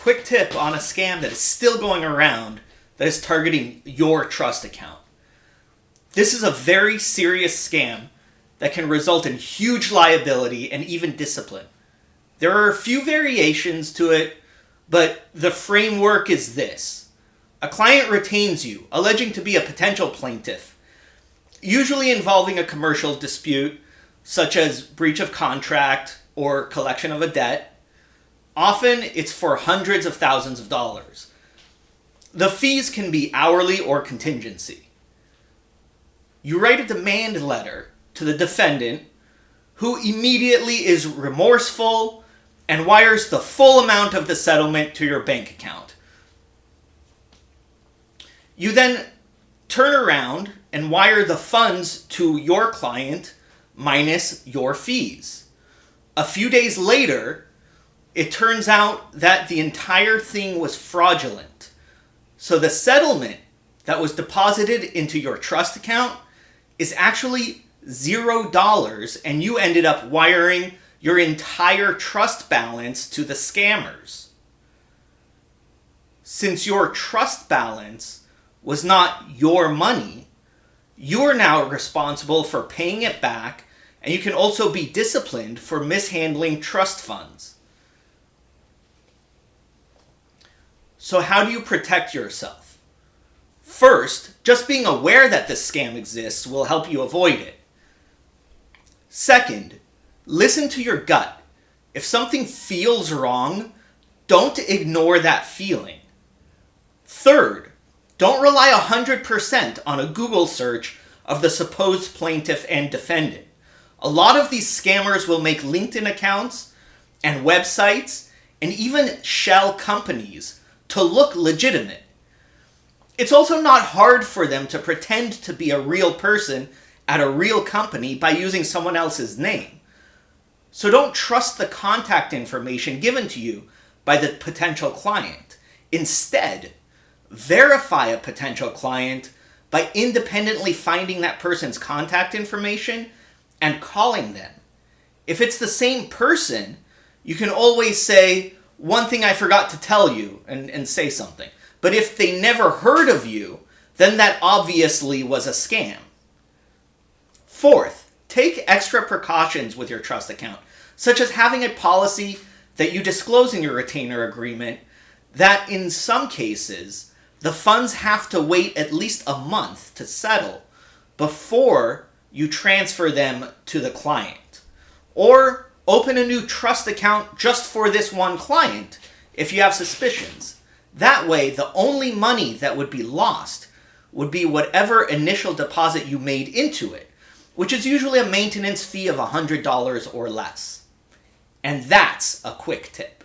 quick tip on a scam that is still going around that is targeting your trust account. This is a very serious scam that can result in huge liability and even discipline. There are a few variations to it, but the framework is this. A client retains you, alleging to be a potential plaintiff, usually involving a commercial dispute, such as breach of contract or collection of a debt. Often, it's for hundreds of thousands of dollars. The fees can be hourly or contingency. You write a demand letter to the defendant, who immediately is remorseful and wires the full amount of the settlement to your bank account. You then turn around and wire the funds to your client minus your fees. A few days later, it turns out that the entire thing was fraudulent. So the settlement that was deposited into your trust account is actually $0, and you ended up wiring your entire trust balance to the scammers. Since your trust balance was not your money, you're now responsible for paying it back, and you can also be disciplined for mishandling trust funds. So how do you protect yourself? First, just being aware that this scam exists will help you avoid it. Second, listen to your gut. If something feels wrong, don't ignore that feeling. Third, don't rely 100% on a Google search of the supposed plaintiff and defendant. A lot of these scammers will make LinkedIn accounts and websites and even shell companies to look legitimate. It's also not hard for them to pretend to be a real person at a real company by using someone else's name. So don't trust the contact information given to you by the potential client. Instead, verify a potential client by independently finding that person's contact information and calling them. If it's the same person, you can always say, "One thing I forgot to tell you," and say something. But if they never heard of you, then that obviously was a scam. Fourth, take extra precautions with your trust account, such as having a policy that you disclose in your retainer agreement that in some cases, the funds have to wait at least a month to settle before you transfer them to the client. Or open a new trust account just for this one client if you have suspicions. That way, the only money that would be lost would be whatever initial deposit you made into it, which is usually a maintenance fee of $100 or less. And that's a quick tip.